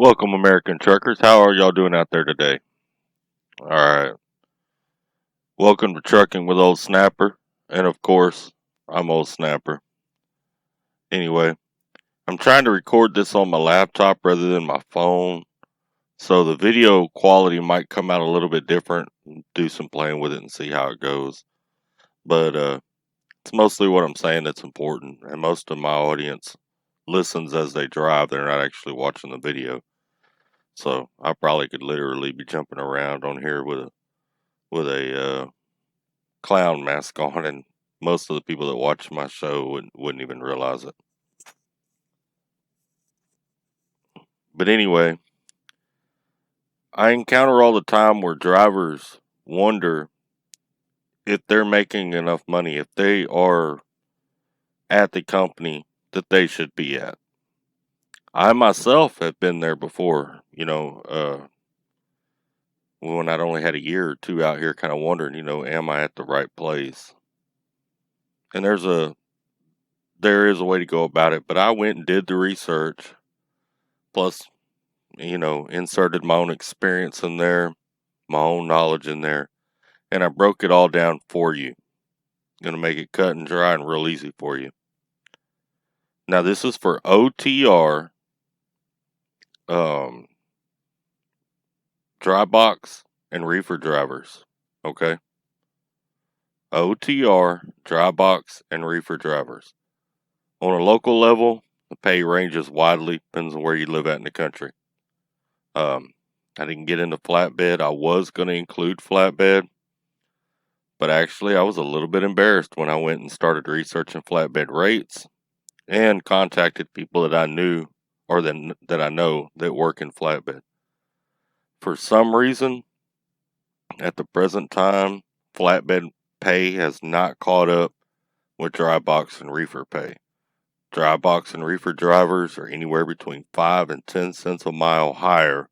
Welcome, American truckers. How are y'all doing out there today? Alright. Welcome to Trucking with Old Snapper. And of course, I'm Old Snapper. Anyway, I'm trying to record this on my laptop rather than my phone. So the video quality might come out a little bit different. Do some playing with it and see how it goes. But it's mostly what I'm saying that's important. And most of my audience listens as they drive. They're not actually watching the video. So I probably could literally be jumping around on here with a clown mask on, and most of the people that watch my show wouldn't even realize it. But anyway, I encounter all the time where drivers wonder if they're making enough money, if they are at the company that they should be at. I myself have been there before, when I'd only had a year or two out here, kind of wondering, am I at the right place? And there is a way to go about it, but I went and did the research, plus, inserted my own experience in there, my own knowledge in there, and I broke it all down for you. Gonna make it cut and dry and real easy for you. Now this is for OTR, Drybox and Reefer drivers. Okay. OTR, Drybox, and Reefer drivers. On a local level, the pay ranges widely, depends on where you live at in the country. I didn't get into flatbed. I was going to include flatbed, but actually I was a little bit embarrassed when I went and started researching flatbed rates and contacted people that I knew or that I know that work in flatbed. For some reason, at the present time, flatbed pay has not caught up with dry box and reefer pay. Dry box and reefer drivers are anywhere between 5 and 10 cents a mile higher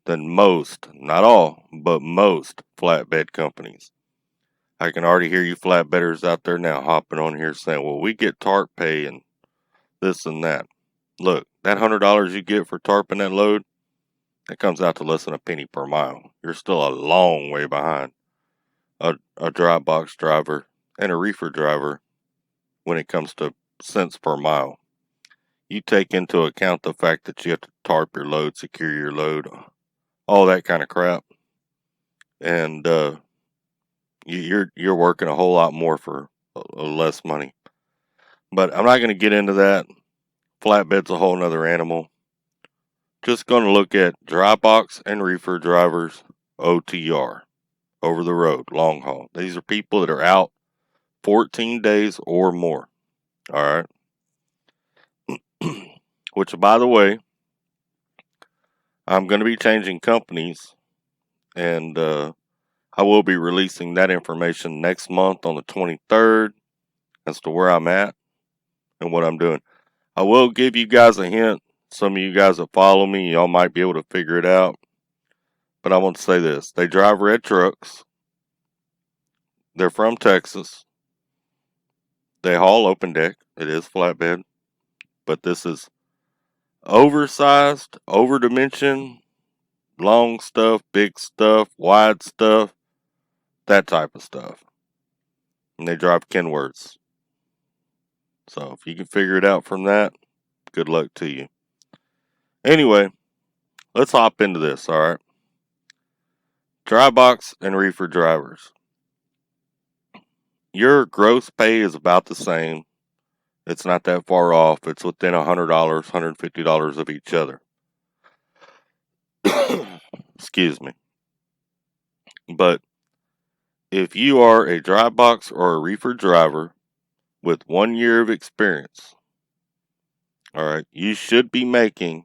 than most, not all, but most flatbed companies. I can already hear you flatbedders out there now hopping on here saying, well, we get tarp pay and this and that. Look, that $100 you get for tarping that load, it comes out to less than a penny per mile. You're still a long way behind a dry box driver and a reefer driver when it comes to cents per mile. You take into account the fact that you have to tarp your load, secure your load, all that kind of crap, and you're working a whole lot more for less money. But I'm not going to get into that. Flatbed's a whole nother animal. Just going to look at dry box and reefer drivers, OTR, over the road, long haul. These are people that are out 14 days or more. All right. Which, by the way, I'm going to be changing companies, and I will be releasing that information next month on the 23rd as to where I'm at and what I'm doing. I will give you guys a hint. Some of you guys that follow me, y'all might be able to figure it out. But I want to say this. They drive red trucks. They're from Texas. They haul open deck. It is flatbed. But this is oversized, over-dimension, long stuff, big stuff, wide stuff, that type of stuff. And they drive Kenworths. So if you can figure it out from that, good luck to you. Anyway, let's hop into this, alright? Dry box and reefer drivers. Your gross pay is about the same. It's not that far off. It's within $100, $150 of each other. Excuse me. But if you are a dry box or a reefer driver with 1 year of experience, alright, you should be making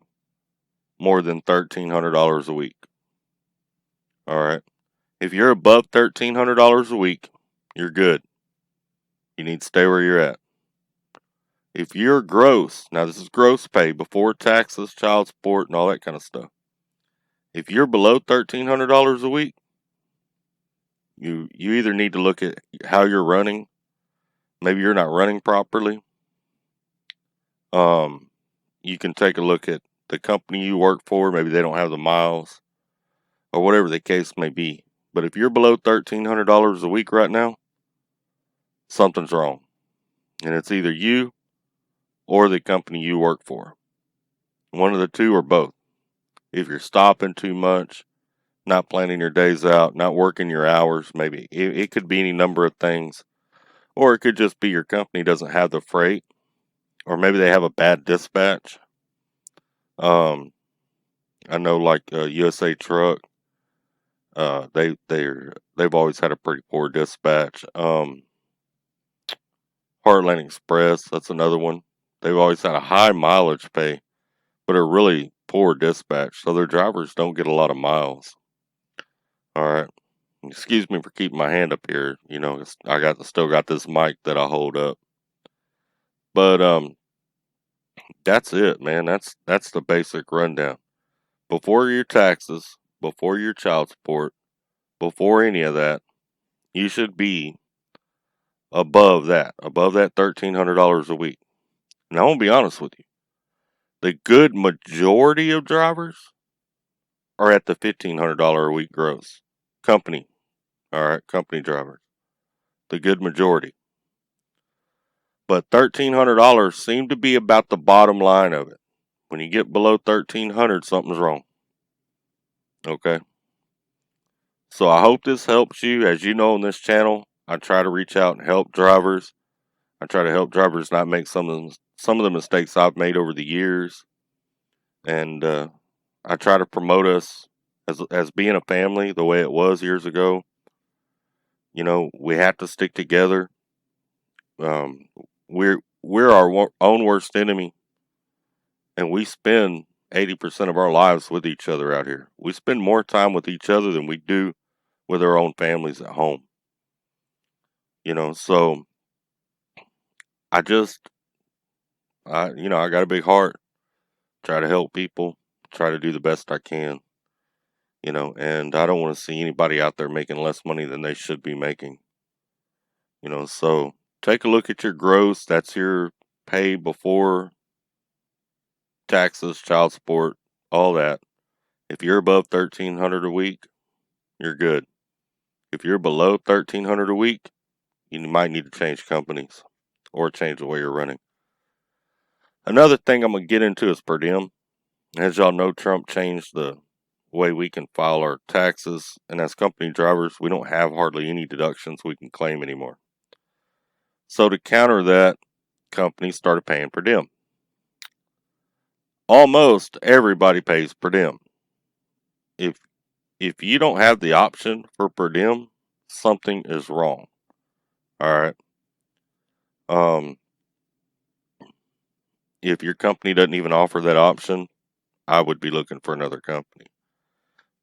more than $1,300 a week. Alright. If you're above $1,300 a week, you're good. You need to stay where you're at. If you're gross, now this is gross pay before taxes, child support, and all that kind of stuff. If you're below $1,300 a week, you either need to look at how you're running. Maybe you're not running properly. You can take a look at the company you work for, maybe they don't have the miles, or whatever the case may be. But if you're below $1,300 a week right now, something's wrong. And it's either you or the company you work for. One of the two or both. If you're stopping too much, not planning your days out, not working your hours, maybe it could be any number of things. Or it could just be your company doesn't have the freight, or maybe they have a bad dispatch. I know like USA Truck, they've always had a pretty poor dispatch. Heartland Express, that's another one. They've always had a high mileage pay, but a really poor dispatch, so their drivers don't get a lot of miles. All right, excuse me for keeping my hand up here. You know, still got this mic that I hold up, but that's it, man. That's the basic rundown. Before your taxes, before your child support, before any of that, you should be above that $1,300 a week. And I won't be honest with you. The good majority of drivers are at the $1,500 a week gross. Company, all right, company drivers. The good majority. But $1,300 seemed to be about the bottom line of it. When you get below $1,300, something's wrong. Okay? So I hope this helps you. As you know, on this channel, I try to reach out and help drivers. I try to help drivers not make some of the mistakes I've made over the years. And I try to promote us as being a family the way it was years ago. You know, we have to stick together. We're our own worst enemy, and we spend 80% of our lives with each other out here. We spend more time with each other than we do with our own families at home. You know, so I got a big heart. Try to help people. Try to do the best I can. You know, and I don't want to see anybody out there making less money than they should be making. You know, so take a look at your gross. That's your pay before taxes, child support, all that. If you're above $1,300 a week, you're good. If you're below $1,300 a week, you might need to change companies or change the way you're running. Another thing I'm going to get into is per diem. As y'all know, Trump changed the way we can file our taxes, and as company drivers, we don't have hardly any deductions we can claim anymore. So to counter that, companies started paying per diem. Almost everybody pays per diem. If you don't have the option for per diem, something is wrong. All right. If your company doesn't even offer that option, I would be looking for another company.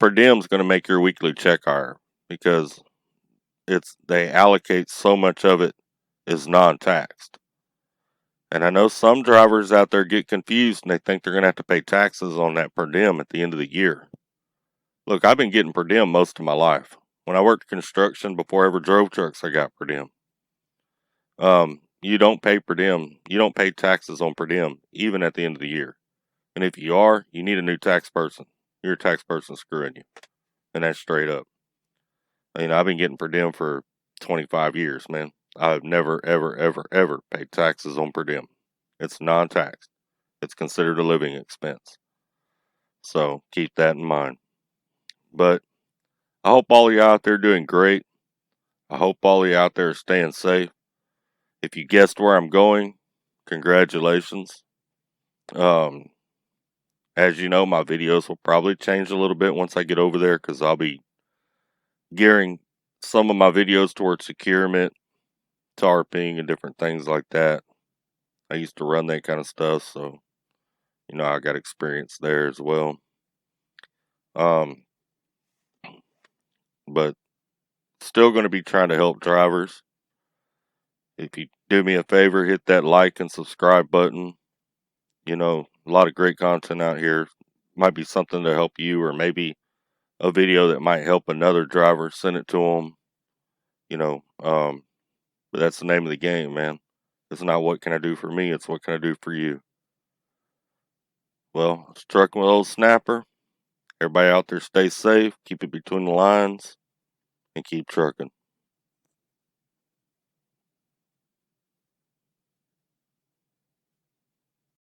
Per diem is going to make your weekly check higher because they allocate so much of it is non-taxed. And I know some drivers out there get confused and they think they're going to have to pay taxes on that per diem at the end of the year. Look, I've been getting per diem most of my life. When I worked construction before I ever drove trucks, I got per diem. You don't pay per diem. You don't pay taxes on per diem, even at the end of the year. And if you are, you need a new tax person. Your tax person's screwing you. And that's straight up. I've been getting per diem for 25 years, man. I've never, ever, ever, ever paid taxes on per diem. It's non-taxed. It's considered a living expense. So keep that in mind. But I hope all of you out there are doing great. I hope all of you out there are staying safe. If you guessed where I'm going, congratulations. As you know, my videos will probably change a little bit once I get over there because I'll be gearing some of my videos towards securement, tarping, and different things like that. I used to run that kind of stuff, so I got experience there as well. But still going to be trying to help drivers. If you do me a favor, hit that like and subscribe button. A lot of great content out here. Might be something to help you, or maybe a video that might help another driver. Send it to them. But that's the name of the game, man. It's not what can I do for me, it's what can I do for you. Well, it's trucking with old Snapper. Everybody out there stay safe, keep it between the lines, and keep trucking.